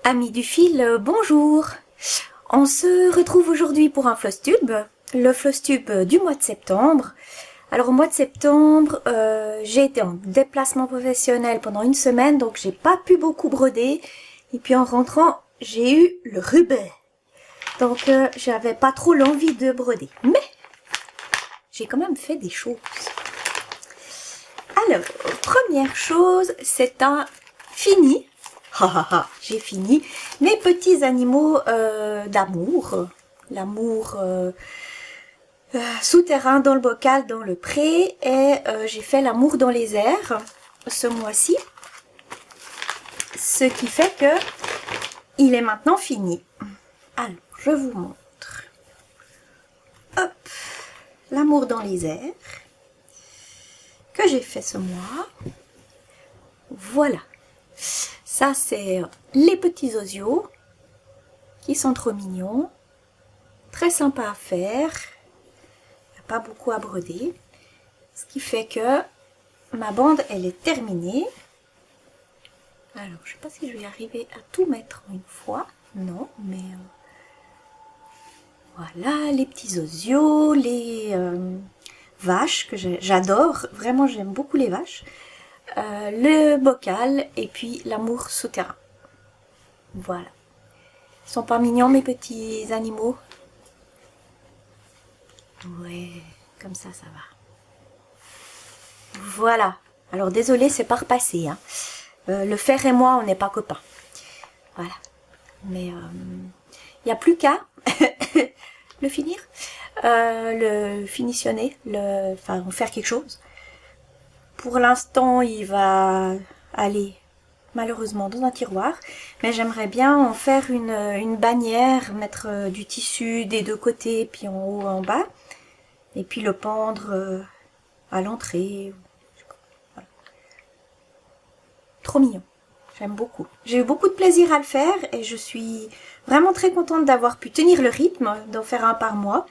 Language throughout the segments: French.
Amis du fil, bonjour. On se retrouve aujourd'hui pour un Flosstube, le Flosstube du mois de septembre. Alors au mois de septembre, j'ai été en déplacement professionnel pendant une semaine, donc j'ai pas pu beaucoup broder. Et puis en rentrant, j'ai eu le rubé. Donc j'avais pas trop l'envie de broder. Mais j'ai quand même fait des choses. Alors, première chose, c'est un fini. J'ai fini mes petits animaux d'amour. L'amour souterrain dans le bocal, dans le pré. Et j'ai fait l'amour dans les airs ce mois-ci. Ce qui fait que il est maintenant fini. Alors, je vous montre. Hop, l'amour dans les airs que j'ai fait ce mois. Voilà. Ça, c'est les petits osios qui sont trop mignons. Très sympa à faire. Il n'y a pas beaucoup à broder. Ce qui fait que ma bande, elle est terminée. Alors, je ne sais pas si je vais arriver à tout mettre une fois. Non, mais voilà, les petits osios, les vaches que j'adore. Vraiment, j'aime beaucoup les vaches. Le bocal et puis l'amour souterrain. Voilà. Ils sont pas mignons mes petits animaux? Ouais, comme ça, ça va. Voilà. Alors désolé, c'est pas repassé. Hein. Le fer et moi, on n'est pas copains. Voilà. Mais il n'y a plus qu'à le finir, le finitionner, enfin faire quelque chose. Pour l'instant, il va aller malheureusement dans un tiroir, mais j'aimerais bien en faire une bannière, mettre du tissu des deux côtés, puis en haut, en bas, et puis le pendre à l'entrée. Voilà. Trop mignon, j'aime beaucoup. J'ai eu beaucoup de plaisir à le faire et je suis vraiment très contente d'avoir pu tenir le rythme, d'en faire un par mois.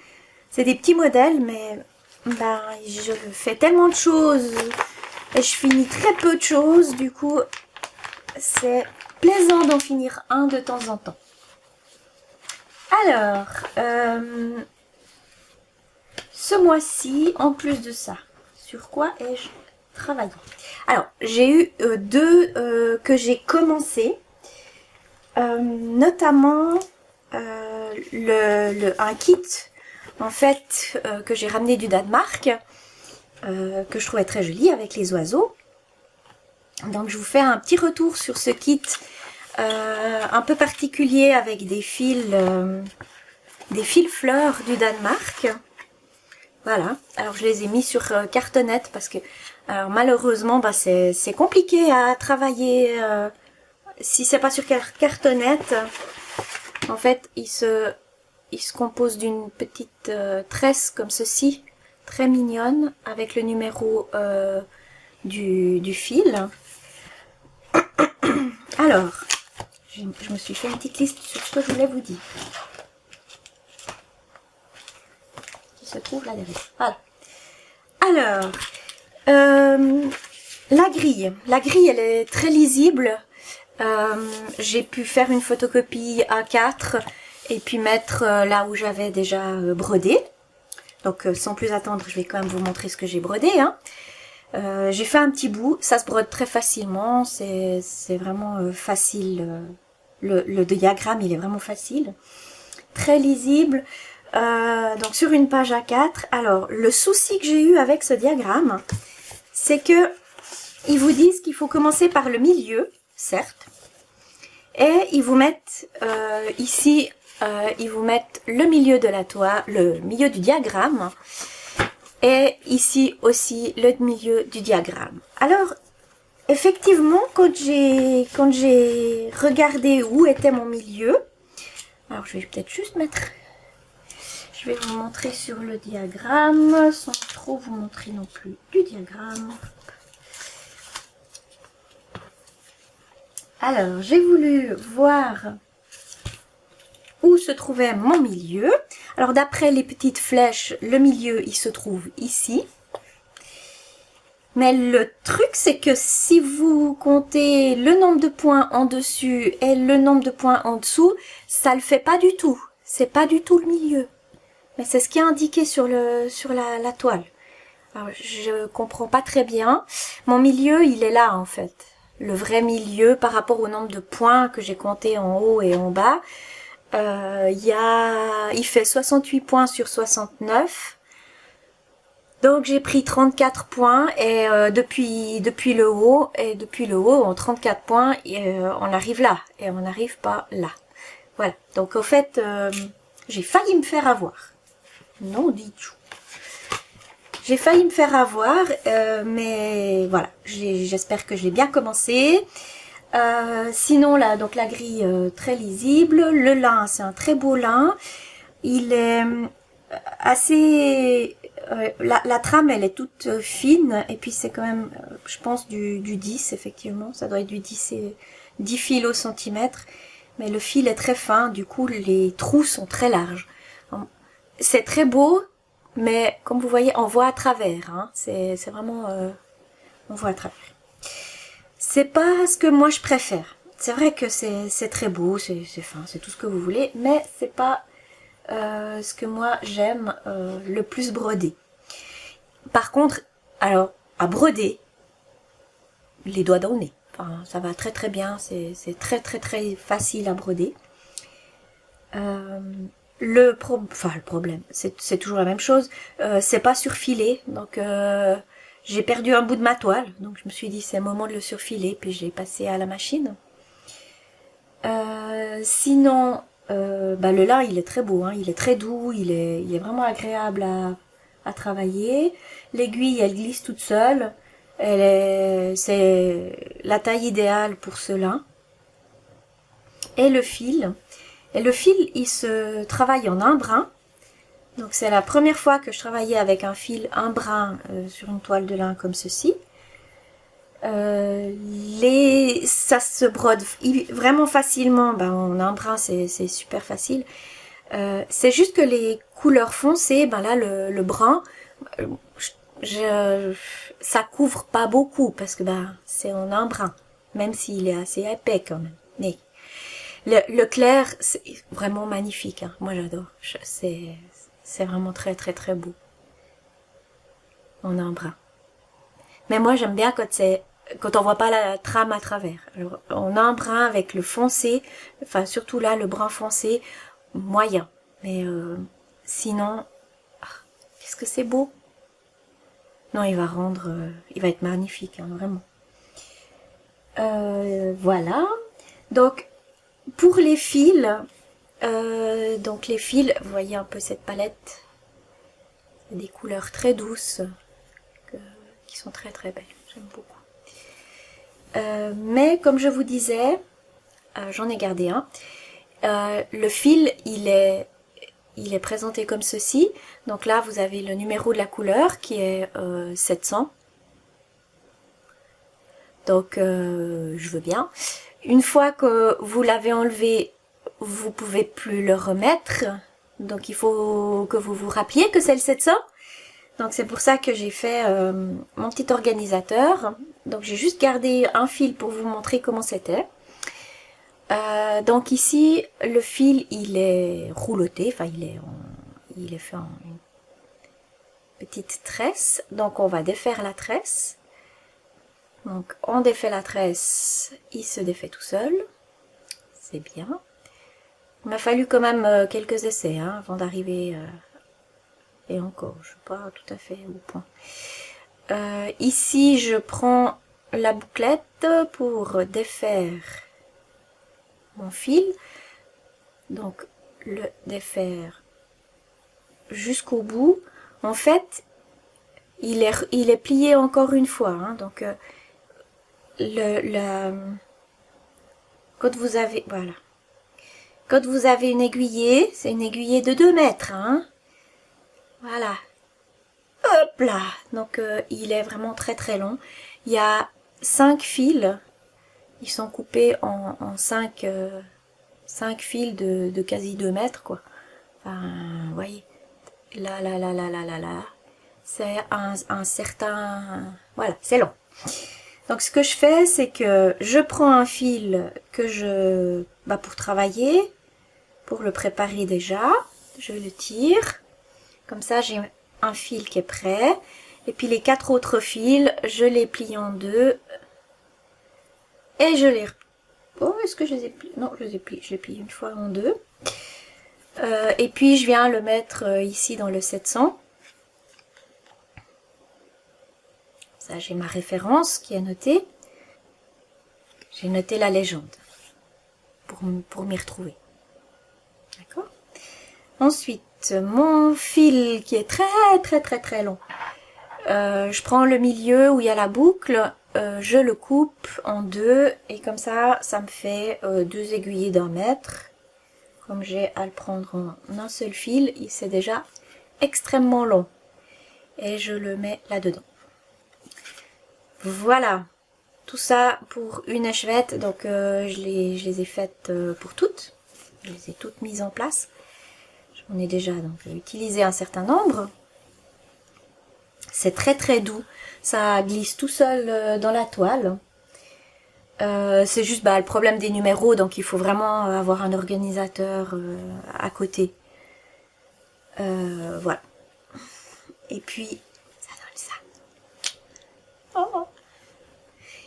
C'est des petits modèles, mais ben, je fais tellement de choses et je finis très peu de choses, du coup c'est plaisant d'en finir un de temps en temps. Alors, ce mois-ci, en plus de ça, sur quoi ai-je travaillé? Alors, j'ai eu deux que j'ai commencé, notamment un kit en fait que j'ai ramené du Danemark, que je trouvais très joli avec les oiseaux. Donc je vous fais un petit retour sur ce kit un peu particulier avec des fils fleurs du Danemark. Voilà, alors je les ai mis sur cartonnette parce que alors, malheureusement bah, c'est compliqué à travailler si c'est pas sur cartonnette. En fait il se compose d'une petite tresse comme ceci, très mignonne, avec le numéro du fil. Alors, je me suis fait une petite liste sur ce que je voulais vous dire. Qui se trouve là derrière. Voilà. Alors, la grille. La grille, elle est très lisible. J'ai pu faire une photocopie A4 et puis mettre là où j'avais déjà brodé. Donc, sans plus attendre, je vais quand même vous montrer ce que j'ai brodé. Hein. J'ai fait un petit bout, ça se brode très facilement, c'est vraiment facile, le diagramme il est vraiment facile, très lisible, donc sur une page A4. Alors le souci que j'ai eu avec ce diagramme, c'est que ils vous disent qu'il faut commencer par le milieu, certes, et ils vous mettent ici, ils vous mettent le milieu de la toile, le milieu du diagramme, et ici aussi le milieu du diagramme. Alors, effectivement, quand j'ai regardé où était mon milieu, alors je vais peut-être juste mettre, je vais vous montrer sur le diagramme, sans trop vous montrer non plus du diagramme. Alors, j'ai voulu voir où se trouvait mon milieu. Alors d'après les petites flèches, le milieu il se trouve ici. Mais le truc, c'est que si vous comptez le nombre de points en dessus et le nombre de points en dessous, ça le fait pas du tout. C'est pas du tout le milieu. Mais c'est ce qui est indiqué sur la toile. Alors, je comprends pas très bien. Mon milieu, il est là, en fait. Le vrai milieu par rapport au nombre de points que j'ai compté en haut et en bas. Il fait 68 points sur 69. Donc j'ai pris 34 points et depuis le haut en 34 points on arrive là et on n'arrive pas là. Voilà. Donc au fait j'ai failli me faire avoir. Non du tout. J'ai failli me faire avoir mais voilà, j'espère que j'ai bien commencé. Sinon là, donc la grille très lisible, le lin c'est un très beau lin. Il est assez la trame elle est toute fine et puis c'est quand même je pense du 10 effectivement, ça doit être du 10 fils au centimètre, mais le fil est très fin, du coup les trous sont très larges. C'est très beau, mais comme vous voyez on voit à travers, hein. C'est vraiment on voit à travers. C'est pas ce que moi je préfère. C'est vrai que c'est très beau, c'est fin, c'est tout ce que vous voulez, mais c'est pas ce que moi j'aime le plus broder. Par contre, alors à broder, les doigts dans le nez. Enfin, ça va très très bien, c'est très très très facile à broder. Le problème, c'est toujours la même chose. C'est pas surfilé, donc j'ai perdu un bout de ma toile, donc je me suis dit c'est le moment de le surfiler, puis j'ai passé à la machine. Sinon, le lin il est très beau, hein, il est très doux, il est vraiment agréable à travailler. L'aiguille elle glisse toute seule, c'est la taille idéale pour ce lin. Et le fil il se travaille en un brin. Donc c'est la première fois que je travaillais avec un fil un brin sur une toile de lin comme ceci. Ça se brode vraiment facilement, en un brin c'est super facile. C'est juste que les couleurs foncées, là le brun, ça couvre pas beaucoup parce que c'est en un brin, même s'il est assez épais quand même. Mais le clair c'est vraiment magnifique, hein. Moi j'adore, c'est vraiment très très très beau en un brin. Mais moi j'aime bien quand on voit pas la trame à travers. Alors, on a un brin avec le foncé, enfin surtout là le brun foncé, moyen. Mais sinon, qu'est-ce que c'est beau. Non, il va être magnifique, hein, vraiment. Voilà. Donc, pour les fils, vous voyez un peu cette palette, des couleurs très douces, qui sont très très belles, j'aime beaucoup. Mais comme je vous disais, j'en ai gardé un. Le fil, il est présenté comme ceci. Donc là, vous avez le numéro de la couleur qui est 700. Donc, je veux bien. Une fois que vous l'avez enlevé, vous pouvez plus le remettre. Donc, il faut que vous vous rappeliez que c'est le 700. Donc, c'est pour ça que j'ai fait mon petit organisateur. Donc, j'ai juste gardé un fil pour vous montrer comment c'était. Donc ici, le fil, il est rouloté, enfin il est fait en une petite tresse. Donc on va défaire la tresse. Donc on défait la tresse, il se défait tout seul. C'est bien. Il m'a fallu quand même quelques essais avant d'arriver, et encore, je ne suis pas tout à fait au point. Ici, je prends la bouclette pour défaire mon fil, donc le défaire jusqu'au bout. En fait, il est plié encore une fois, hein, donc quand vous avez, voilà, quand vous avez une aiguillée, c'est une aiguillée de 2 mètres, hein, voilà, hop là, donc il est vraiment très très long. Il y a 5 fils, ils sont coupés en 5 fils de quasi 2 mètres, quoi. Enfin, vous voyez, là, c'est un certain... Voilà, c'est long. Donc ce que je fais, c'est que je prends un fil que je... pour travailler, pour le préparer déjà, je le tire. Comme ça, j'ai un fil qui est prêt. Et puis les 4 autres fils, je les plie en deux. Et je les... Oh, est-ce que je les ai pliés? Non, je les plie une fois en deux. Et puis je viens le mettre ici dans le 700. Ça, j'ai ma référence qui est notée. J'ai noté la légende pour m'y retrouver. D'accord? Ensuite, mon fil qui est très long. Je prends le milieu où il y a la boucle, je le coupe en deux et comme ça, ça me fait 2 aiguillés d'1 mètre. Comme j'ai à le prendre en un seul fil, c'est déjà extrêmement long. Et je le mets là-dedans. Voilà, tout ça pour une échevette. Donc je les ai faites pour toutes. Je les ai toutes mises en place. J'en ai déjà donc utilisé un certain nombre. C'est très doux. Ça glisse tout seul dans la toile. C'est juste le problème des numéros, donc il faut vraiment avoir un organisateur à côté. Voilà. Et puis, ça donne ça. Oh.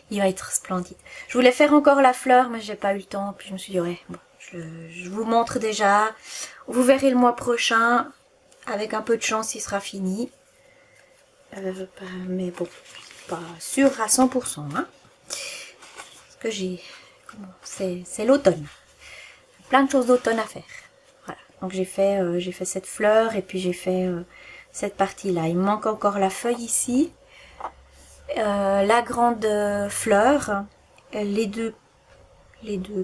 Il va être splendide. Je voulais faire encore la fleur, mais j'ai pas eu le temps. Puis je me suis dit, ouais, bon, je vous montre déjà. Vous verrez le mois prochain. Avec un peu de chance, il sera fini. Mais bon, pas sûr à 100%. Hein. Que j'ai, c'est l'automne, plein de choses d'automne à faire. Voilà, donc j'ai fait cette fleur et puis j'ai fait cette partie là. Il me manque encore la feuille ici, la grande fleur, les deux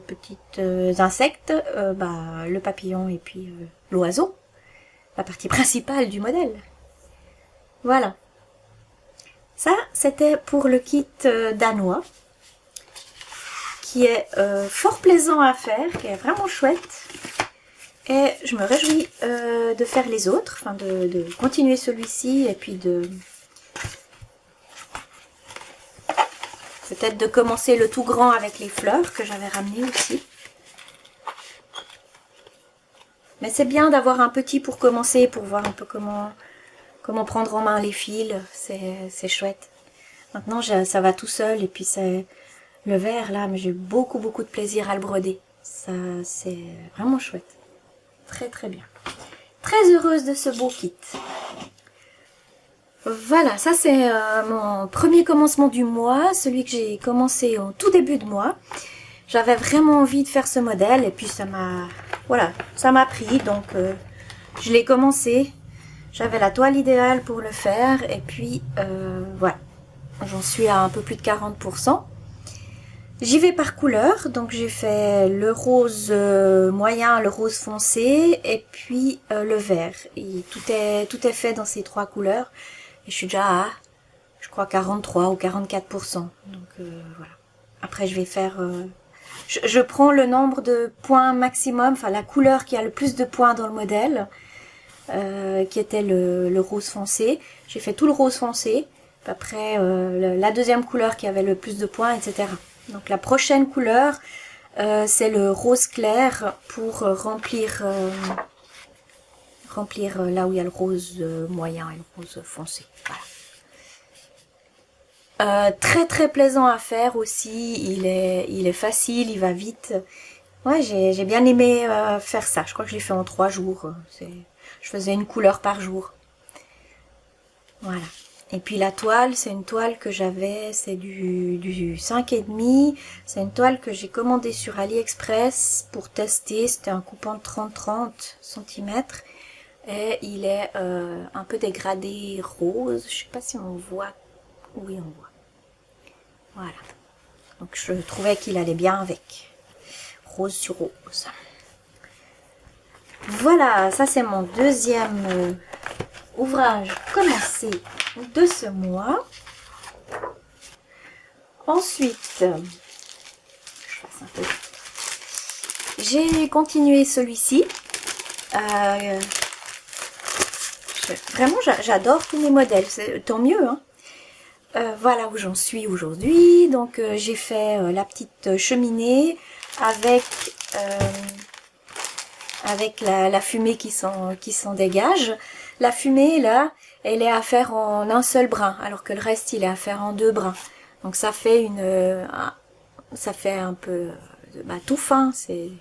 petites insectes, le papillon et puis l'oiseau, la partie principale du modèle. Voilà, ça c'était pour le kit danois, qui est fort plaisant à faire, qui est vraiment chouette. Et je me réjouis de faire les autres, enfin de continuer celui-ci et puis peut-être de commencer le tout grand avec les fleurs que j'avais ramené aussi. Mais c'est bien d'avoir un petit pour commencer, pour voir un peu comment prendre en main les fils, c'est chouette. Maintenant ça va tout seul et puis c'est... Le vert là, mais j'ai eu beaucoup de plaisir à le broder. Ça, c'est vraiment chouette. Très bien. Très heureuse de ce beau kit. Voilà, ça c'est mon premier commencement du mois, celui que j'ai commencé au tout début de mois. J'avais vraiment envie de faire ce modèle et puis ça m'a pris, donc je l'ai commencé. J'avais la toile idéale pour le faire et puis voilà, j'en suis à un peu plus de 40%. J'y vais par couleur, donc j'ai fait le rose moyen, le rose foncé et puis le vert. Et tout est fait dans ces 3 couleurs et je suis déjà à, je crois, 43 ou 44%. Donc voilà. Après je vais faire... je prends le nombre de points maximum, enfin la couleur qui a le plus de points dans le modèle, qui était le rose foncé. J'ai fait tout le rose foncé, après la deuxième couleur qui avait le plus de points, etc. Donc la prochaine couleur, c'est le rose clair pour remplir là où il y a le rose moyen et le rose foncé. Voilà. Très plaisant à faire aussi, il est facile, il va vite. Ouais, j'ai bien aimé faire ça. Je crois que je l'ai fait en 3 jours. Je faisais une couleur par jour. Voilà. Et puis la toile, c'est une toile que j'avais, c'est du 5,5. C'est une toile que j'ai commandée sur AliExpress pour tester. C'était un coupant de 30 cm. Et il est un peu dégradé rose. Je sais pas si on voit. Oui, on voit. Voilà. Donc je trouvais qu'il allait bien avec. Rose sur rose. Voilà, ça c'est mon deuxième ouvrage commencé de ce mois. Ensuite, j'ai continué celui-ci. Vraiment, j'adore tous mes modèles, tant mieux. Hein. Voilà où j'en suis aujourd'hui. Donc j'ai fait la petite cheminée avec la fumée qui s'en dégage. La fumée là, elle est à faire en un seul brin, alors que le reste il est à faire en 2 brins. Donc ça fait un peu tout fin. C'est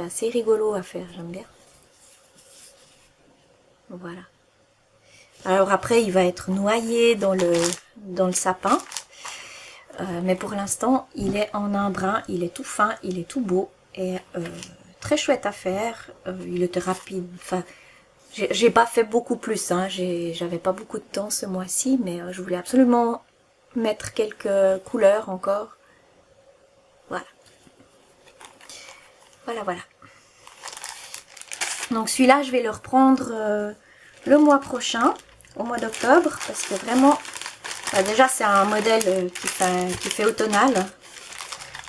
assez rigolo à faire, j'aime bien. Voilà. Alors après, il va être noyé dans le sapin. Mais pour l'instant, il est en un brin, il est tout fin, il est tout beau et très chouette à faire. Il était rapide. Enfin, j'ai pas fait beaucoup plus. Hein. J'avais pas beaucoup de temps ce mois-ci, mais je voulais absolument mettre quelques couleurs encore. Voilà. Voilà. Donc celui-là, je vais le reprendre le mois prochain, au mois d'octobre, parce que vraiment, déjà c'est un modèle qui fait automnal,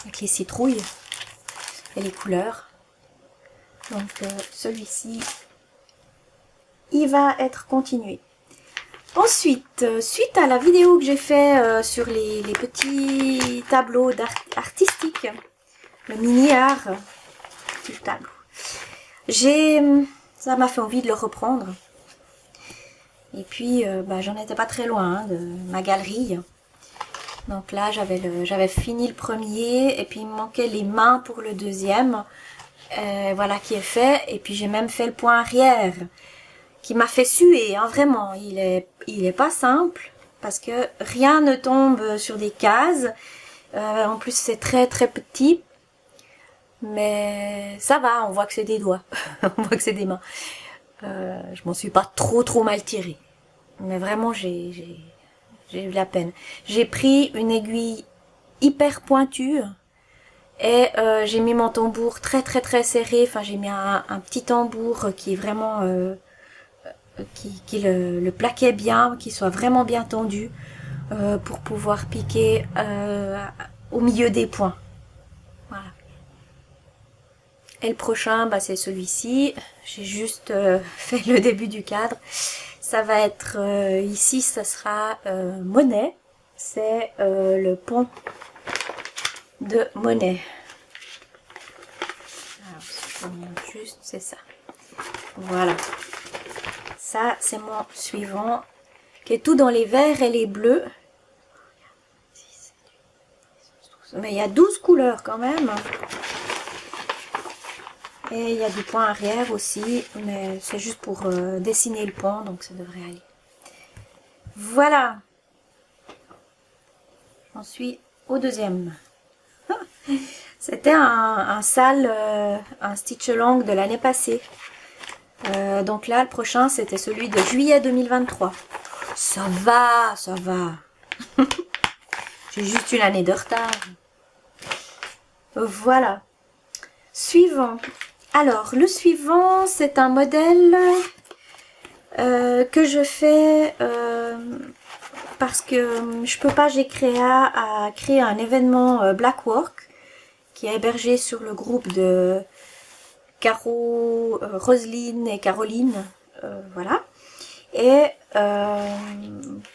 avec les citrouilles et les couleurs. Donc celui-ci, il va être continué. Ensuite, suite à la vidéo que j'ai fait sur les petits tableaux artistiques, le mini-art du tableau, ça m'a fait envie de le reprendre. Et puis, j'en étais pas très loin hein, de ma galerie. Donc là, j'avais fini le premier et puis il me manquait les mains pour le deuxième. Voilà qui est fait. Et puis j'ai même fait le point arrière qui m'a fait suer, hein, vraiment. Il est pas simple parce que rien ne tombe sur des cases. En plus, c'est très très petit. Mais ça va, on voit que c'est des doigts. On voit que c'est des mains. Je m'en suis pas trop mal tirée. Mais vraiment, j'ai eu la peine. J'ai pris une aiguille hyper pointue et j'ai mis mon tambour très serré. Enfin, j'ai mis un petit tambour qui est vraiment qui le plaquait bien, qui soit vraiment bien tendu pour pouvoir piquer au milieu des points. Voilà. Et le prochain, c'est celui-ci. J'ai juste fait le début du cadre. Ça va être ici, ça sera Monet. C'est le pont de Monet. Alors, je vous montre juste, c'est ça. Voilà. Ça, c'est mon suivant, qui est tout dans les verts et les bleus. Mais il y a 12 couleurs quand même. Et il y a du point arrière aussi, mais c'est juste pour dessiner le pont, donc ça devrait aller. Voilà. J'en suis au deuxième. C'était un sale, un stitch long de l'année passée. Donc là, le prochain, c'était celui de juillet 2023. Ça va. J'ai juste une année de retard. Voilà. Suivant. Alors, le suivant, c'est un modèle que je fais parce que je peux pas, j'ai créé un événement Black Work qui est hébergé sur le groupe de Caro, Roselyne et Caroline. Voilà. Et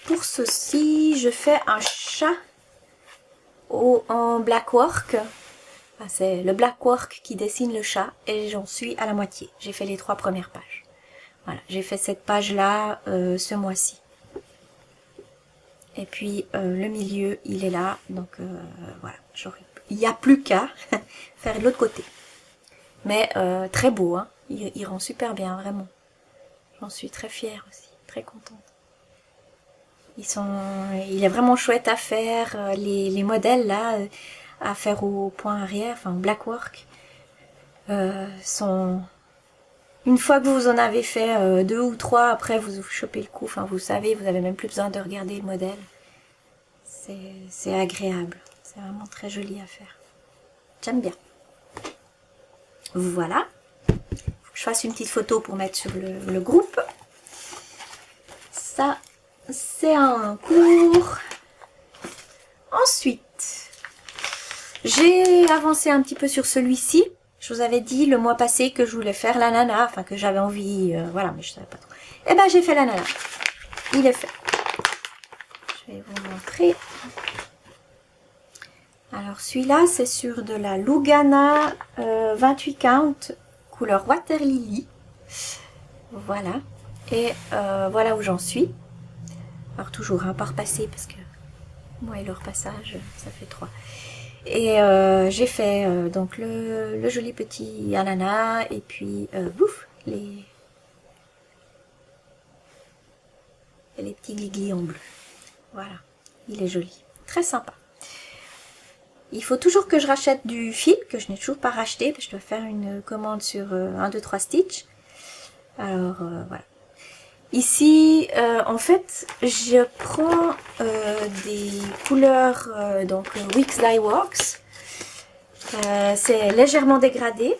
pour ceci, je fais un chat en Black Work. C'est le Black Work qui dessine le chat et j'en suis à la moitié. J'ai fait les 3 premières pages. Voilà, j'ai fait cette page-là ce mois-ci. Et puis le milieu, il est là. Donc voilà, il n'y a plus qu'à faire de l'autre côté. Mais très beau, hein. Il rend super bien, vraiment. J'en suis très fière aussi, très contente. Il est vraiment chouette à faire. Les modèles là, à faire au point arrière, enfin au Black Work, sont... Une fois que vous en avez fait 2 ou 3, après vous chopez le coup, enfin vous savez, vous avez même plus besoin de regarder le modèle. C'est agréable, c'est vraiment très joli à faire. J'aime bien. Voilà. Faut que je fasse une petite photo pour mettre sur le groupe. Ça, c'est un cours. Ensuite, j'ai avancé un petit peu sur celui-ci. Je vous avais dit le mois passé que je voulais faire l'ananas, enfin que j'avais envie, voilà, mais je savais pas trop. Et ben j'ai fait l'ananas. Il est fait. Je vais vous montrer. Alors celui-là c'est sur de la Lugana 28 count couleur Water Lily. Voilà. Et voilà où j'en suis. Alors toujours un par passé parce que moi et leur passage ça fait 3. Et j'ai fait donc le joli petit ananas et puis bouf, les petits glis en bleu. Voilà, il est joli, très sympa. Il faut toujours que je rachète du fil que je n'ai toujours pas racheté parce que je dois faire une commande sur 1, 2, 3 stitches. Alors voilà. Ici, en fait, je prends des couleurs donc Wix Dye Works. C'est légèrement dégradé.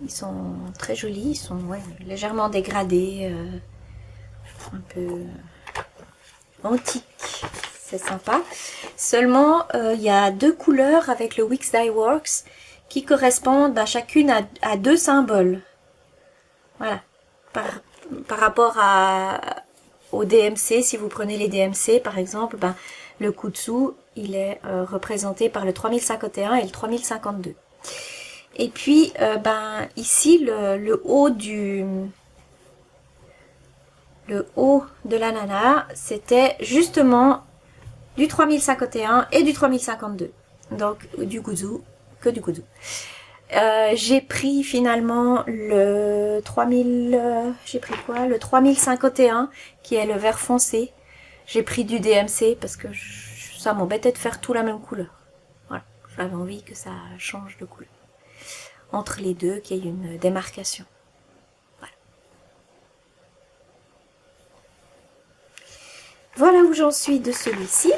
Ils sont très jolis, ils sont légèrement dégradés, un peu antique. C'est sympa. Seulement, il y a 2 couleurs avec le Wix Dye Works qui correspondent chacune à 2 symboles. Voilà, par rapport au DMC, si vous prenez les DMC par exemple, ben, le Kutsu, il est représenté par le 3051 et le 3052. Et puis, ben, ici, le haut de l'ananas, c'était justement du 3051 et du 3052. Donc, du Kutsu, que du Kutsu. J'ai pris finalement le 3000, j'ai pris quoi? Le 3051 qui est le vert foncé. J'ai pris du DMC parce que ça m'embêtait de faire tout la même couleur. Voilà, j'avais envie que ça change de couleur. Entre les deux, qu'il y ait une démarcation. Voilà. Voilà où j'en suis de celui-ci.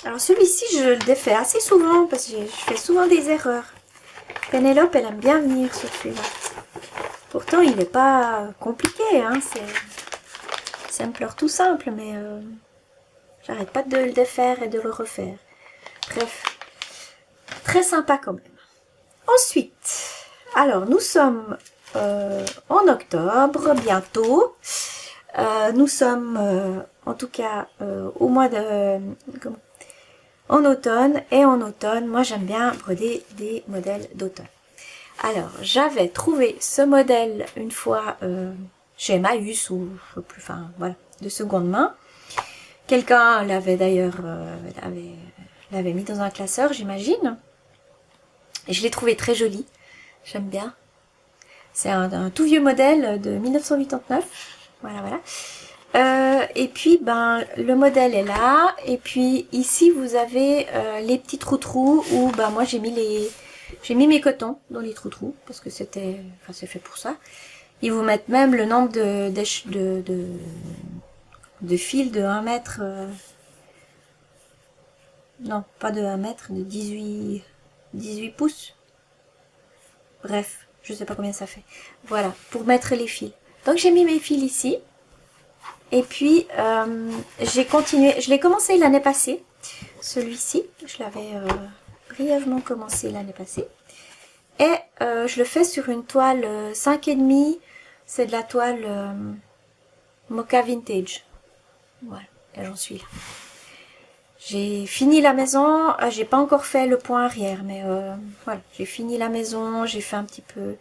Alors celui-ci, je le défais assez souvent parce que je fais souvent des erreurs. Pénélope, elle aime bien venir sur celui-là. Pourtant, il n'est pas compliqué, hein. C'est simple, tout simple, mais j'arrête pas de le défaire et de le refaire. Bref, très sympa quand même. Ensuite, alors nous sommes en octobre, bientôt. Nous sommes, en tout cas, au mois de... en automne, et en automne, moi j'aime bien broder des modèles d'automne. Alors, j'avais trouvé ce modèle une fois chez Emmaüs ou plus, enfin voilà, de seconde main. Quelqu'un l'avait d'ailleurs l'avait mis dans un classeur, j'imagine. Et je l'ai trouvé très joli. J'aime bien. C'est un tout vieux modèle de 1989. Voilà, voilà. Et puis, ben, le modèle est là. Et puis, ici, vous avez les petits trous-trous où, ben, moi, j'ai mis mes cotons dans les trous-trous parce que c'était, enfin, c'est fait pour ça. Ils vous mettent même le nombre de fils de 1 mètre. Non, pas de 1 mètre, de 18 pouces. Bref, je sais pas combien ça fait. Voilà, pour mettre les fils. Donc, j'ai mis mes fils ici. Et puis, j'ai continué. Je l'ai commencé l'année passée. Celui-ci, je l'avais brièvement commencé l'année passée. Et je le fais sur une toile 5,5. C'est de la toile Mocha Vintage. Voilà, et j'en suis là. J'ai fini la maison. J'ai pas encore fait le point arrière, mais voilà, j'ai fini la maison. J'ai fait un petit peu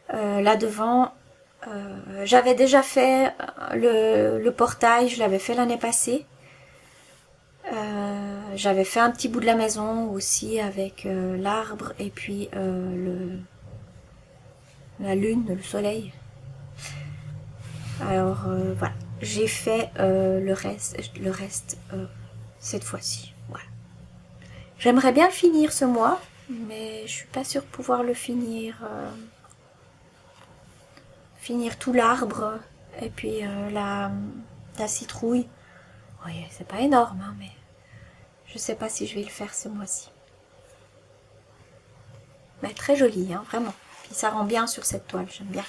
là devant. J'avais déjà fait le portail, je l'avais fait l'année passée. J'avais fait un petit bout de la maison aussi avec l'arbre et puis la lune, le soleil. Alors voilà, j'ai fait le reste cette fois-ci. Voilà. J'aimerais bien le finir ce mois, mais je suis pas sûre de pouvoir le finir. Finir tout l'arbre et puis la citrouille. Oui, c'est pas énorme, hein, mais je sais pas si je vais le faire ce mois-ci. Mais très joli, hein, vraiment. Puis ça rend bien sur cette toile, j'aime bien.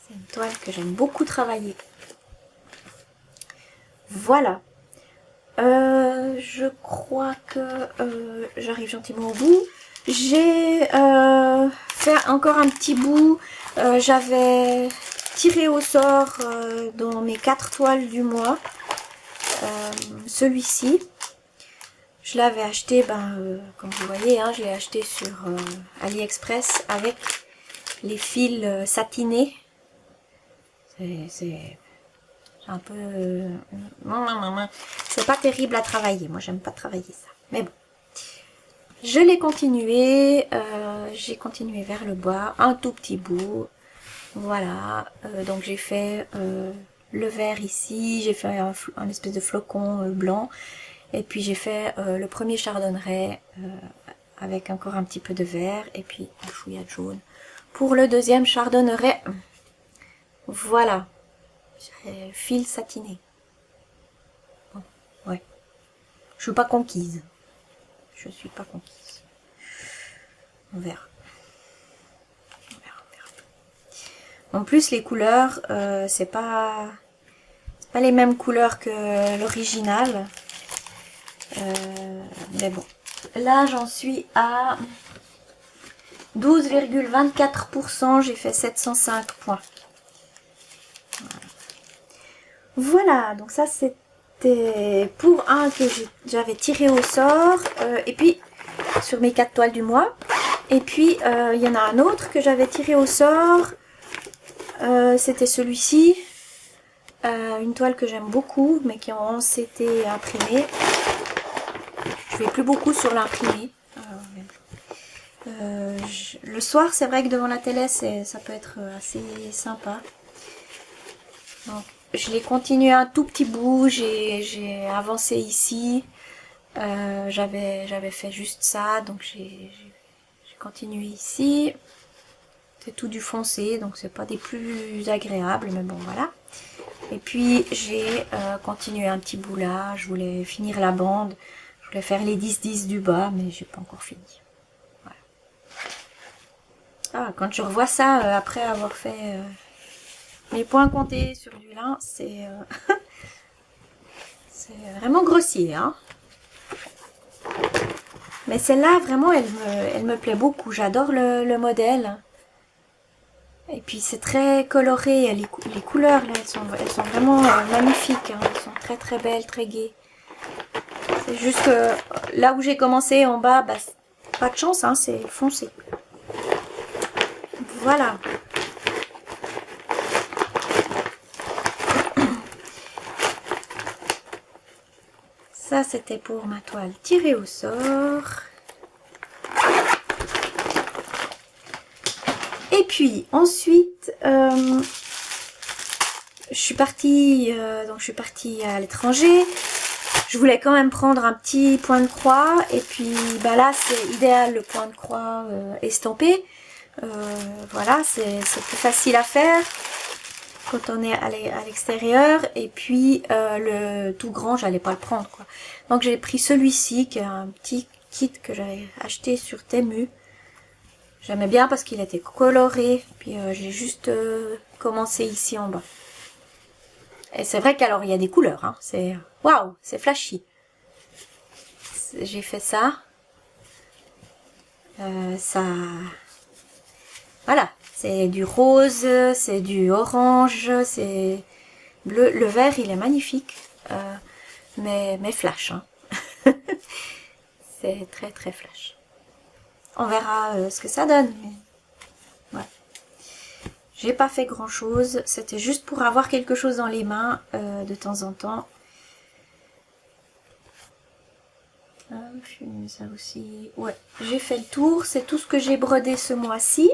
C'est une toile que j'aime beaucoup travailler. Voilà. Je crois que j'arrive gentiment au bout. J'ai fait encore un petit bout. J'avais tiré au sort dans mes 4 toiles du mois. Celui-ci. Je l'avais acheté, comme vous voyez, hein, je l'ai acheté sur AliExpress avec les fils satinés. C'est un peu... c'est pas terrible à travailler. Moi, j'aime pas travailler ça. Mais bon. Je l'ai continué. J'ai continué vers le bas. Un tout petit bout. Voilà. Donc, j'ai fait le vert ici. J'ai fait un espèce de flocon blanc. Et puis, j'ai fait le premier chardonneret avec encore un petit peu de vert. Et puis, un chouïa de jaune. Pour le deuxième chardonneret. Voilà. Fil satiné. Bon, ouais. Je suis pas conquise. Je suis pas conquise. On verra. On verra, on verra. En plus, les couleurs, c'est pas les mêmes couleurs que l'original. Mais bon. Là, j'en suis à 12,24%. J'ai fait 705 points. Voilà, donc ça c'était pour un que j'avais tiré au sort, et puis sur mes 4 toiles du mois. Et puis il y en a un autre que j'avais tiré au sort, c'était celui-ci, une toile que j'aime beaucoup, mais qui en été imprimée. Je vais plus beaucoup sur l'imprimé. Le soir, c'est vrai que devant la télé, ça peut être assez sympa. Donc, je l'ai continué un tout petit bout, j'ai avancé ici, j'avais fait juste ça, donc j'ai continué ici. C'est tout du foncé, donc c'est pas des plus agréables, mais bon voilà. Et puis j'ai continué un petit bout là, je voulais finir la bande, je voulais faire les 10-10 du bas, mais j'ai pas encore fini. Voilà. Ah, quand je revois ça après avoir fait... mes points comptés sur du lin, c'est c'est vraiment grossier, hein. Mais celle-là, vraiment, elle me plaît beaucoup. J'adore le modèle. Et puis, c'est très coloré. Les couleurs, là, elles sont vraiment magnifiques. Hein. Elles sont très, très belles, très gaies. C'est juste que là où j'ai commencé, en bas, bah, pas de chance, hein, c'est foncé. Voilà. Ça, c'était pour ma toile tirée au sort. Et puis, ensuite, je suis partie à l'étranger. Je voulais quand même prendre un petit point de croix. Et puis, bah là, c'est idéal, le point de croix estampé. Voilà, c'est plus facile à faire quand on est à l'extérieur. Et puis le tout grand, j'allais pas le prendre quoi. Donc j'ai pris celui-ci qui est un petit kit que j'avais acheté sur Temu. J'aimais bien parce qu'il était coloré. Puis j'ai juste commencé ici en bas. Et c'est vrai qu'alors il y a des couleurs, hein. C'est waouh, c'est flashy. J'ai fait ça. Ça, voilà. C'est du rose, c'est du orange, c'est bleu. Le vert, il est magnifique, mais flash. Hein. C'est très très flash. On verra ce que ça donne. Mais... ouais. J'ai pas fait grand chose. C'était juste pour avoir quelque chose dans les mains de temps en temps. Ça aussi. Ouais, j'ai fait le tour. C'est tout ce que j'ai brodé ce mois-ci.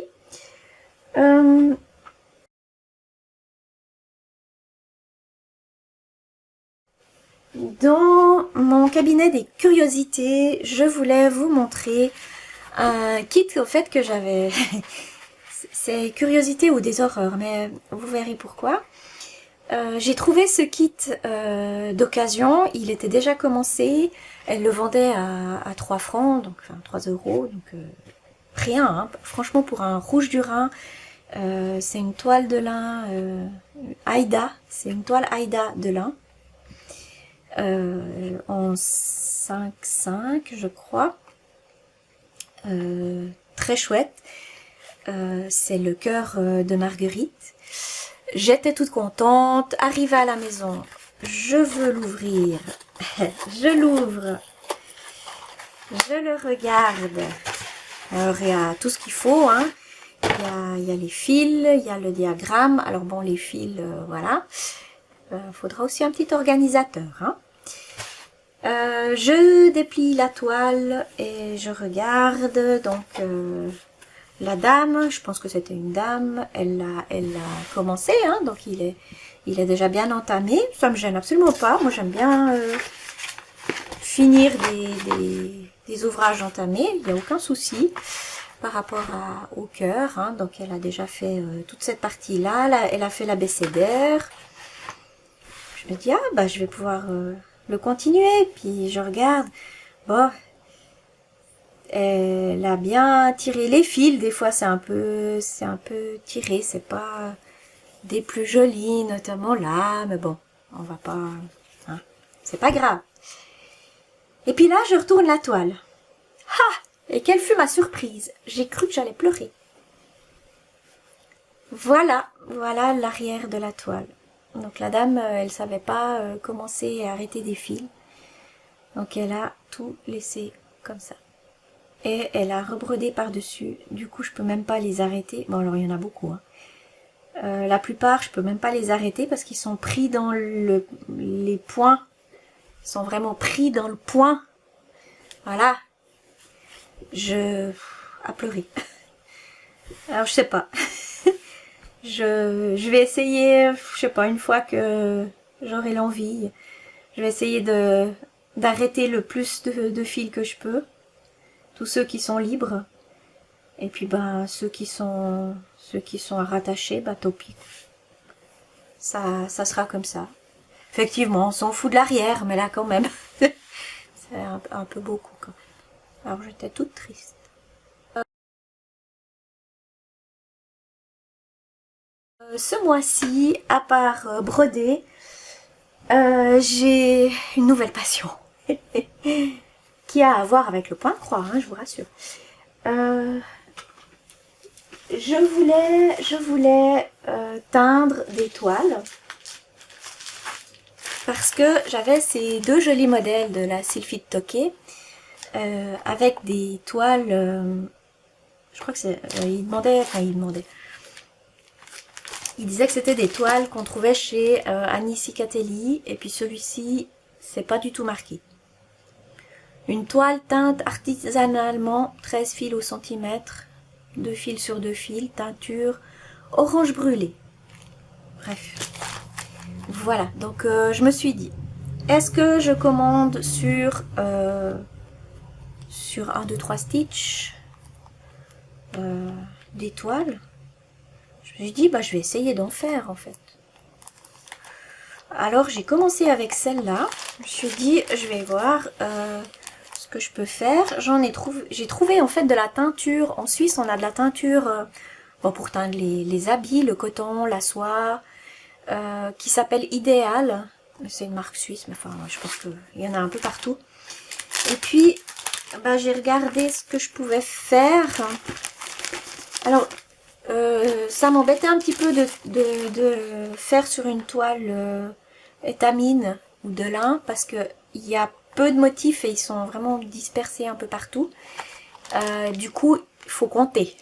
Dans mon cabinet des curiosités, je voulais vous montrer un kit au fait que j'avais. C'est curiosité ou des horreurs, mais vous verrez pourquoi. J'ai trouvé ce kit d'occasion, il était déjà commencé, elle le vendait à 3 francs, donc enfin 3 euros, donc rien, hein. Franchement pour un rouge du Rhin, c'est une toile de lin Aïda, c'est une toile Aïda de lin. en 5,5 je crois. Très chouette. C'est le cœur de Marguerite. J'étais toute contente. Arrivée à la maison, je veux l'ouvrir. Je l'ouvre. Je le regarde. Alors il y a tout ce qu'il faut, hein. Il y a les fils, il y a le diagramme. Alors bon, les fils, voilà. Faudra aussi un petit organisateur, hein. Je déplie la toile et je regarde. Donc la dame, je pense que c'était une dame, elle a commencé, hein, donc il est déjà bien entamé. Ça me gêne absolument pas. Moi j'aime bien finir des ouvrages entamés. Il n'y a aucun souci par rapport au cœur, hein. Donc elle a déjà fait toute cette partie là, elle a fait l'abécédaire. Je me dis ah bah je vais pouvoir le continuer. Puis je regarde, bon, elle a bien tiré les fils. Des fois c'est un peu tiré, c'est pas des plus jolies, notamment là, mais bon, on va pas, hein, c'est pas grave. Et puis là je retourne la toile. Ah! Et quelle fut ma surprise! J'ai cru que j'allais pleurer. Voilà l'arrière de la toile. Donc la dame, elle savait pas commencer et arrêter des fils. Donc elle a tout laissé comme ça. Et elle a rebrodé par-dessus. Du coup, je peux même pas les arrêter. Bon, alors il y en a beaucoup, hein. La plupart, je peux même pas les arrêter parce qu'ils sont pris dans les points. Ils sont vraiment pris dans le point. Voilà. À pleurer. Alors, je sais pas. Je vais essayer, je sais pas, une fois que j'aurai l'envie, je vais essayer d'arrêter le plus de fils que je peux. Tous ceux qui sont libres. Et puis ben ceux qui sont à rattacher, bah tant pis. Ça sera comme ça. Effectivement, on s'en fout de l'arrière, mais là quand même. C'est un peu beaucoup quand même. Alors j'étais toute triste. Ce mois-ci, à part broder, j'ai une nouvelle passion. Qui a à voir avec le point-croix, hein, je vous rassure. Je voulais teindre des toiles parce que j'avais ces deux jolis modèles de la Sylphide Tokay avec des toiles, je crois que c'est, il disait que c'était des toiles qu'on trouvait chez Annie Cicatelli, et puis celui-ci c'est pas du tout marqué. Une toile teinte artisanalement, 13 fils au centimètre, 2 fils sur 2 fils, teinture orange brûlé. Bref. Voilà, donc je me suis dit, est-ce que je commande sur 1, 2, 3 Stitch des toiles? Je me suis dit, bah je vais essayer d'en faire en fait. Alors j'ai commencé avec celle-là. Je me suis dit, je vais voir ce que je peux faire. J'ai trouvé en fait de la teinture. En Suisse, on a de la teinture bon, pour teindre les habits, le coton, la soie, qui s'appelle Idéal. C'est une marque suisse, mais enfin, je pense qu'il y en a un peu partout. Et puis, bah, j'ai regardé ce que je pouvais faire. Alors, ça m'embêtait un petit peu de faire sur une toile étamine ou de lin, parce que il y a peu de motifs et ils sont vraiment dispersés un peu partout. Du coup, il faut compter.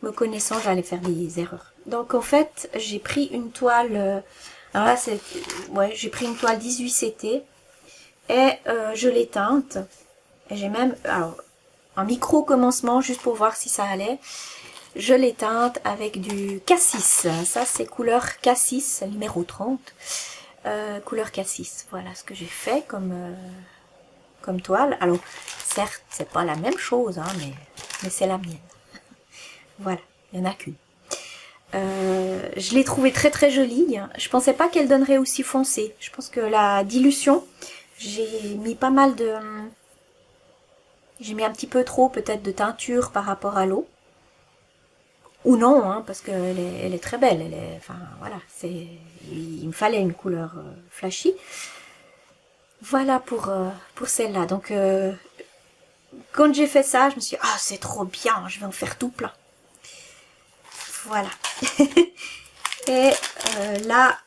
Me connaissant, j'allais faire des erreurs. Donc en fait, j'ai pris une toile, alors là c'est, ouais, j'ai pris une toile 18 CT et je l'ai teinte. Et j'ai même, alors, un micro commencement juste pour voir si ça allait. Je l'ai teinte avec du cassis. Ça c'est couleur cassis, numéro 30. Couleur cassis. Voilà ce que j'ai fait comme toile. Alors certes, c'est pas la même chose, hein, mais c'est la mienne. Voilà, il n'y en a qu'une. Je l'ai trouvée très très jolie. Je pensais pas qu'elle donnerait aussi foncé. Je pense que la dilution, j'ai mis pas mal de... J'ai mis un petit peu trop peut-être de teinture par rapport à l'eau. Ou non, hein, parce qu'elle est très belle. Enfin voilà, il me fallait une couleur flashy. Voilà pour celle-là. Donc, quand j'ai fait ça, je me suis dit, ah, c'est trop bien, je vais en faire tout plein. Voilà. Et là,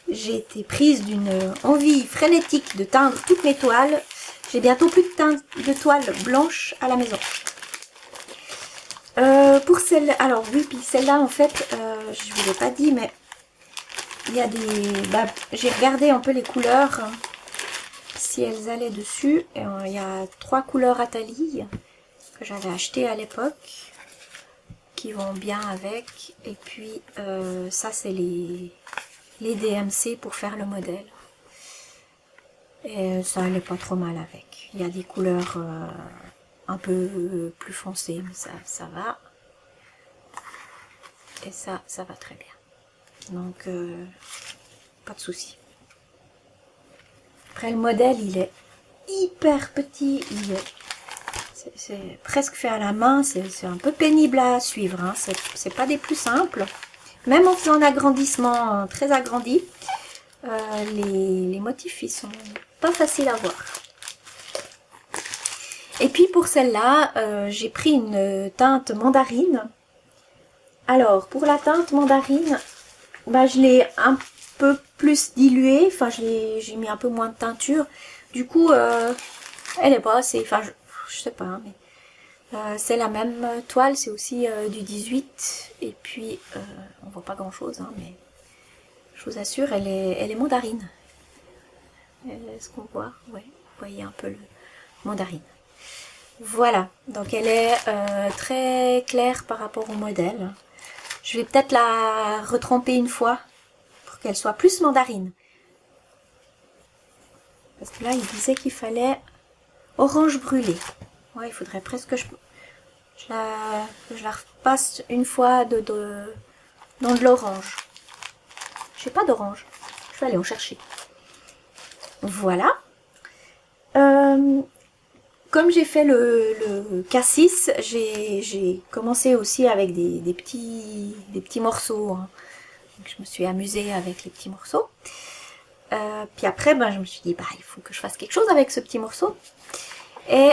j'ai été prise d'une envie frénétique de teindre toutes mes toiles. J'ai bientôt plus de toiles blanches à la maison. Pour celle-là, alors oui, puis celle-là, en fait, je vous l'ai pas dit, mais il y a des... Bah, j'ai regardé un peu les couleurs, hein, si elles allaient dessus. Et, il y a 3 couleurs Atali que j'avais achetées à l'époque, qui vont bien avec. Et puis, ça, c'est les DMC pour faire le modèle. Et ça allait pas trop mal avec. Il y a des couleurs un peu plus foncées, mais ça va. Et ça va très bien. Donc, pas de souci. Après, le modèle, il est hyper petit. C'est presque fait à la main. C'est un peu pénible à suivre. Hein. C'est pas des plus simples. Même en faisant un agrandissement très agrandi, les motifs, ils sont pas faciles à voir. Et puis pour celle-là, j'ai pris une teinte mandarine. Alors, pour la teinte mandarine, bah, je l'ai un peu plus diluée. Enfin, j'ai mis un peu moins de teinture. Du coup, elle est pas assez... Enfin, je sais pas, mais... c'est la même toile, c'est aussi du 18. Et puis, on voit pas grand-chose, hein, mais... Je vous assure, elle est mandarine. Est-ce qu'on voit? Ouais, vous voyez un peu le mandarine. Voilà, donc elle est très claire par rapport au modèle. Je vais peut-être la retremper une fois pour qu'elle soit plus mandarine. Parce que là, il disait qu'il fallait orange brûlé. Ouais, il faudrait presque que je la repasse une fois dans de l'orange. J'ai pas d'orange. Je vais aller en chercher. Voilà. Comme j'ai fait le cassis, j'ai commencé aussi avec des petits morceaux. Hein. Donc, je me suis amusée avec les petits morceaux. Puis après, ben, je me suis dit, bah, il faut que je fasse quelque chose avec ce petit morceau. Et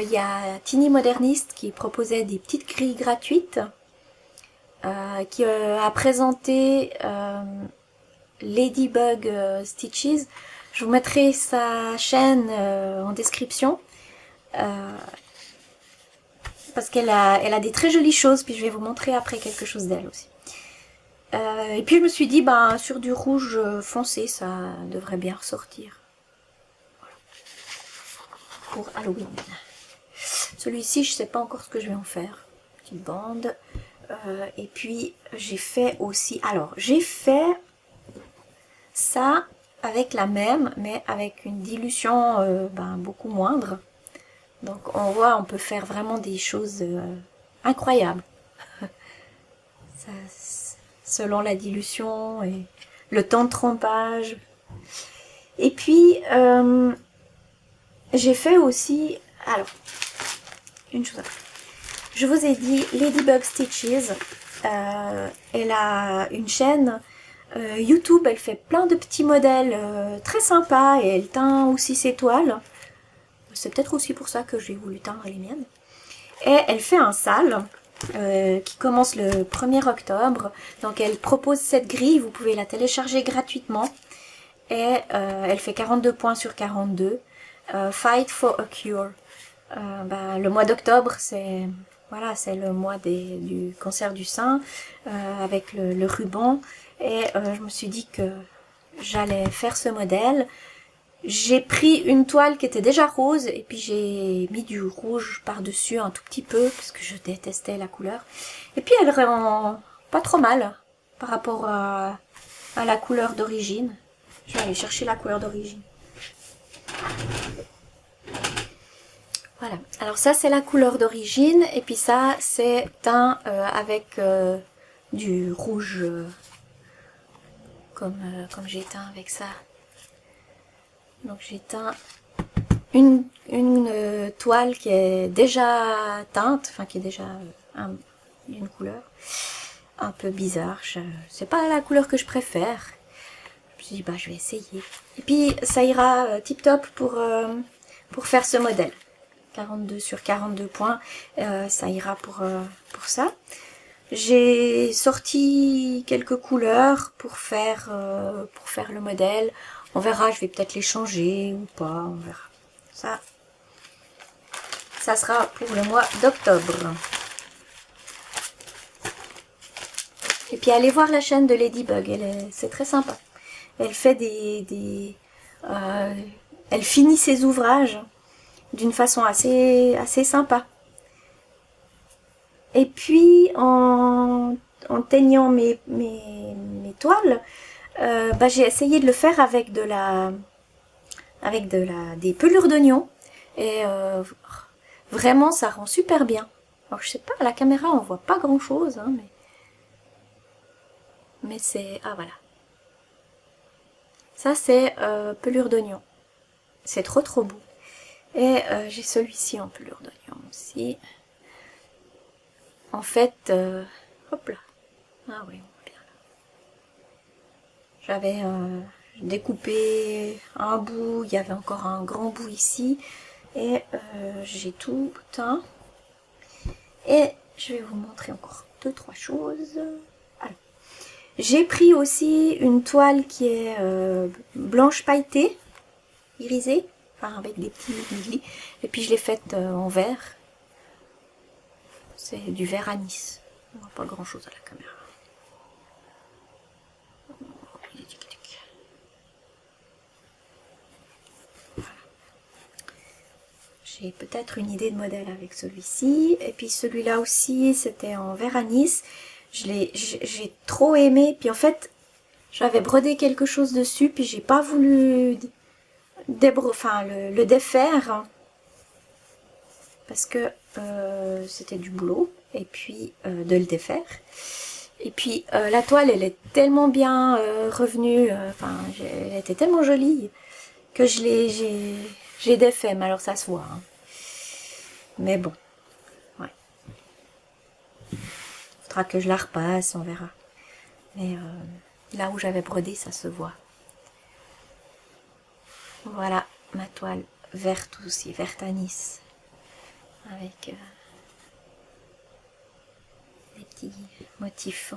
il y a Tiny Modernist qui proposait des petites grilles gratuites, qui a présenté Ladybug Stitches. Je vous mettrai sa chaîne en description. Parce qu'elle a des très jolies choses, puis je vais vous montrer après quelque chose d'elle aussi. Et puis je me suis dit, ben, sur du rouge foncé, ça devrait bien ressortir. Voilà. Pour Halloween. Celui-ci, je sais pas encore ce que je vais en faire. Petite bande. Et puis j'ai fait aussi... Alors, j'ai fait ça avec la même, mais avec une dilution beaucoup moindre. Donc on voit, on peut faire vraiment des choses incroyables. Ça, selon la dilution et le temps de trempage. Et puis, j'ai fait aussi... Alors, une chose. Je vous ai dit, Ladybug Stitches, elle a une chaîne YouTube, elle fait plein de petits modèles très sympas et elle teint aussi ses toiles. C'est peut-être aussi pour ça que j'ai voulu teindre les miennes. Et elle fait un sale qui commence le 1er octobre. Donc elle propose cette grille, vous pouvez la télécharger gratuitement. Et elle fait 42 points sur 42. Fight for a cure. Le mois d'octobre, c'est voilà, c'est le mois du cancer du sein avec le ruban. Et je me suis dit que j'allais faire ce modèle. J'ai pris une toile qui était déjà rose et puis j'ai mis du rouge par-dessus un tout petit peu parce que je détestais la couleur. Et puis elle rend pas trop mal par rapport à la couleur d'origine. Je vais aller chercher la couleur d'origine. Voilà, alors ça c'est la couleur d'origine et puis ça c'est teint avec du rouge comme j'ai teint avec ça. Donc j'ai teint une toile qui est déjà teinte, enfin qui est déjà d'une couleur un peu bizarre. C'est pas la couleur que je préfère. Je me me suis dit, bah, je vais essayer. Et puis, ça ira tip top pour faire ce modèle. 42 sur 42 points, ça ira pour ça. J'ai sorti quelques couleurs pour faire le modèle. On verra, je vais peut-être les changer ou pas, on verra. Ça sera pour le mois d'octobre. Et puis allez voir la chaîne de Ladybug, c'est très sympa. Elle fait elle finit ses ouvrages d'une façon assez sympa. Et puis en teignant mes toiles, bah, j'ai essayé de le faire avec des pelures d'oignon. Et vraiment ça rend super bien. Alors je sais pas, à la caméra on voit pas grand chose, hein, mais c'est... Ah voilà. Ça c'est pelure d'oignon. C'est trop beau. Et j'ai celui-ci en pelure d'oignon aussi. En fait, hop là. Ah oui, on voit bien là. J'avais découpé un bout, il y avait encore un grand bout ici. Et j'ai tout teint. Et je vais vous montrer encore 2-3 choses. Alors, j'ai pris aussi une toile qui est blanche pailletée, irisée, enfin avec des petits gris. Et puis je l'ai faite en vert. C'est du vert anis. On voit pas grand chose à la caméra. Voilà. J'ai peut-être une idée de modèle avec celui-ci. Et puis celui-là aussi, c'était en vert anis. J'ai trop aimé. Puis en fait, j'avais brodé quelque chose dessus. Puis j'ai pas voulu le défaire. Parce que c'était du boulot. Et puis de le défaire. Et puis la toile, elle est tellement bien revenue. Elle était tellement jolie que j'ai défait. Mais alors ça se voit. Hein. Mais bon. Ouais. Faudra que je la repasse, on verra. Mais là où j'avais brodé, ça se voit. Voilà ma toile verte aussi, verte anis. Avec des petits motifs.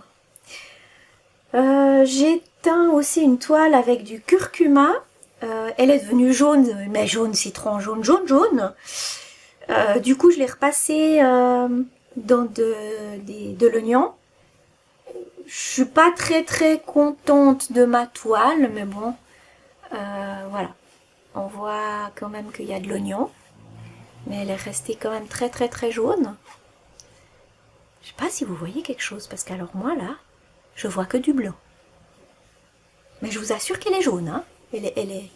J'ai teint aussi une toile avec du curcuma. Elle est devenue jaune, mais jaune citron, jaune. Du coup, je l'ai repassée dans de l'oignon. Je suis pas très contente de ma toile, mais bon, voilà. On voit quand même qu'il y a de l'oignon, mais elle est restée quand même très jaune. Je sais pas si vous voyez quelque chose, parce qu'alors moi là, je vois que du blanc. Mais je vous assure qu'elle est jaune, hein. Elle est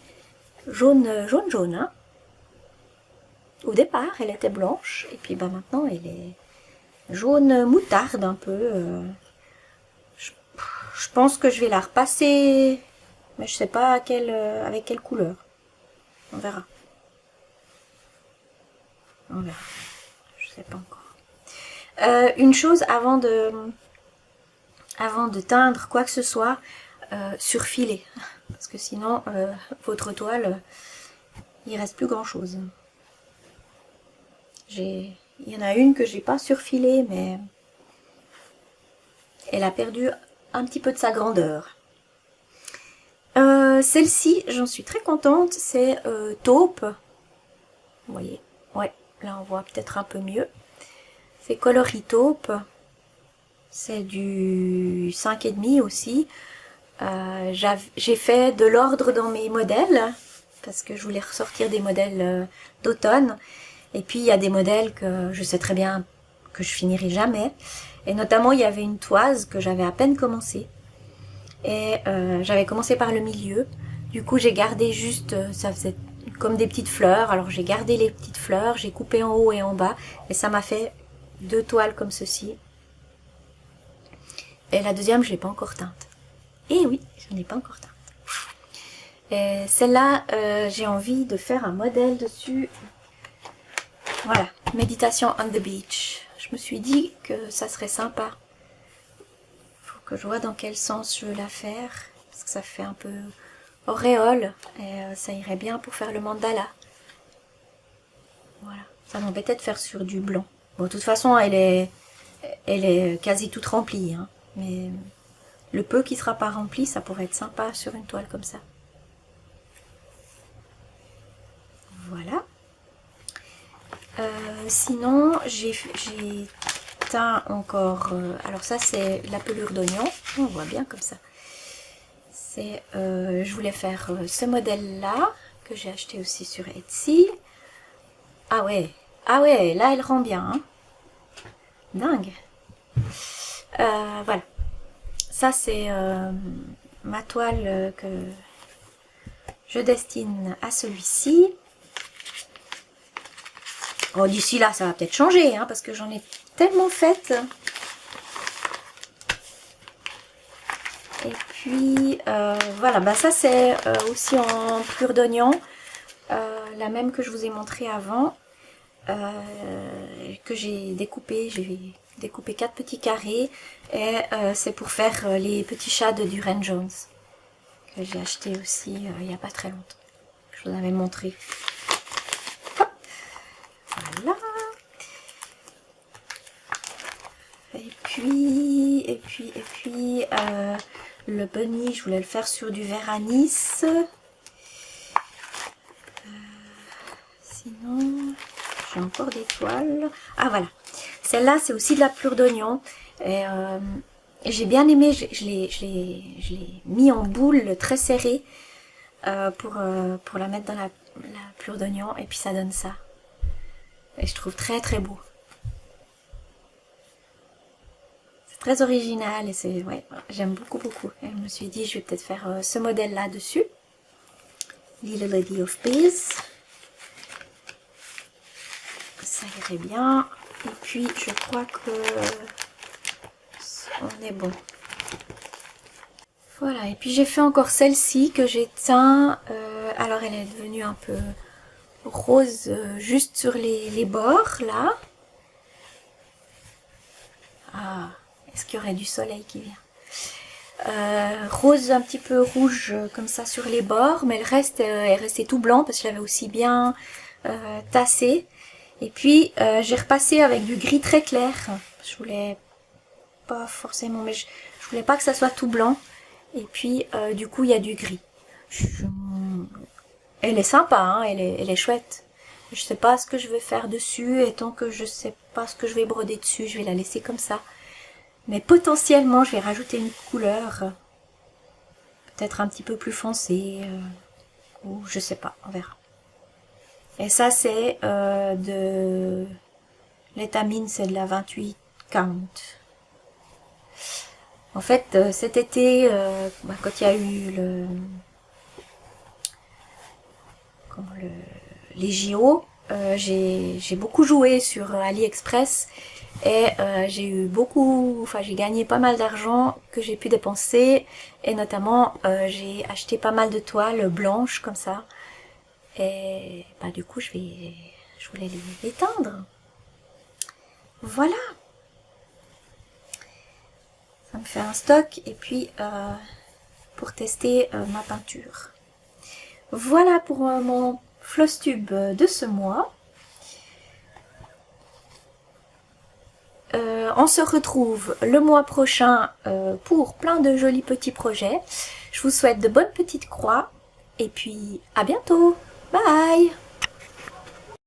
jaune, hein. Au départ, elle était blanche, et puis bah maintenant elle est jaune moutarde un peu. Je pense que je vais la repasser, mais je sais pas avec quelle couleur. On verra. Je sais pas encore. Une chose avant de teindre quoi que ce soit, surfiler, parce que sinon votre toile, il reste plus grand chose. Il y en a une que j'ai pas surfilée, mais elle a perdu un petit peu de sa grandeur. Celle-ci, j'en suis très contente, c'est taupe. Vous voyez, ouais, là on voit peut-être un peu mieux. C'est coloris taupe. C'est du 5,5 aussi. J'ai fait de l'ordre dans mes modèles, parce que je voulais ressortir des modèles d'automne. Et puis il y a des modèles que je sais très bien que je finirai jamais. Et notamment il y avait une toise que j'avais à peine commencé. Et j'avais commencé par le milieu. Du coup j'ai gardé juste, ça faisait comme des petites fleurs. Alors j'ai gardé les petites fleurs, j'ai coupé en haut et en bas. Et ça m'a fait 2 toiles comme ceci. Et la deuxième je l'ai pas encore teinte. Et oui, je n'ai pas encore teinte. Et celle-là, j'ai envie de faire un modèle dessus. Voilà, méditation on the beach. Je me suis dit que ça serait sympa. Faut que je vois dans quel sens je veux la faire. parce que ça fait un peu auréole et ça irait bien pour faire le mandala. Voilà, ça m'embêtait de faire sur du blanc. Bon, de toute façon, elle est quasi toute remplie, hein, mais le peu qui sera pas rempli, ça pourrait être sympa sur une toile comme ça. Voilà. Sinon, j'ai teint encore... alors ça, c'est la pelure d'oignon. On voit bien comme ça. C'est, je voulais faire ce modèle-là, que j'ai acheté aussi sur Etsy. Ah ouais, là, elle rend bien. Hein. Dingue. Voilà. Ça, c'est ma toile que je destine à celui-ci. Oh, d'ici là, ça va peut-être changer, hein, parce que j'en ai tellement fait. Et puis, voilà, bah ça c'est aussi en pelure d'oignon, la même que je vous ai montré avant, que j'ai découpé 4 petits carrés, et c'est pour faire les petits chats de Durand Jones, que j'ai acheté aussi il n'y a pas très longtemps, que je vous avais montré. Hop, voilà. Et puis, le bunny, je voulais le faire sur du verre anis. Sinon, j'ai encore des toiles. Ah voilà, celle-là c'est aussi de la pelure d'oignon. Et j'ai bien aimé, je l'ai mis en boule très serrée pour la mettre dans la pelure d'oignon. Et puis ça donne ça. Et je trouve très très beau. Très original et c'est, ouais, j'aime beaucoup. Et je me suis dit, je vais peut-être faire ce modèle-là dessus. Little Lady of Peace. Ça irait bien. Et puis, je crois que on est bon. Voilà, et puis j'ai fait encore celle-ci que j'ai teint. Alors, elle est devenue un peu rose juste sur les bords, là. Ah, est-ce qu'il y aurait du soleil qui vient? Rose un petit peu rouge comme ça sur les bords, mais le reste est resté tout blanc parce que je l'avais aussi bien tassé. Et puis j'ai repassé avec du gris très clair. Je voulais pas forcément, mais je voulais pas que ça soit tout blanc. Et puis du coup il y a du gris. Elle est sympa, hein, elle est chouette. Je sais pas ce que je vais faire dessus, et tant que je sais pas ce que je vais broder dessus, je vais la laisser comme ça. Mais potentiellement, je vais rajouter une couleur, peut-être un petit peu plus foncée, ou je sais pas, on verra. Et ça, c'est de l'étamine, c'est de la 28 count. En fait, cet été, quand il y a eu les JO, j'ai beaucoup joué sur AliExpress. Et j'ai eu j'ai gagné pas mal d'argent que j'ai pu dépenser, et notamment j'ai acheté pas mal de toiles blanches comme ça, et bah du coup je voulais les teindre. Voilà, ça me fait un stock, et puis pour tester ma peinture. Voilà pour mon Flosstube de ce mois. On se retrouve le mois prochain pour plein de jolis petits projets. Je vous souhaite de bonnes petites croix et puis à bientôt. Bye!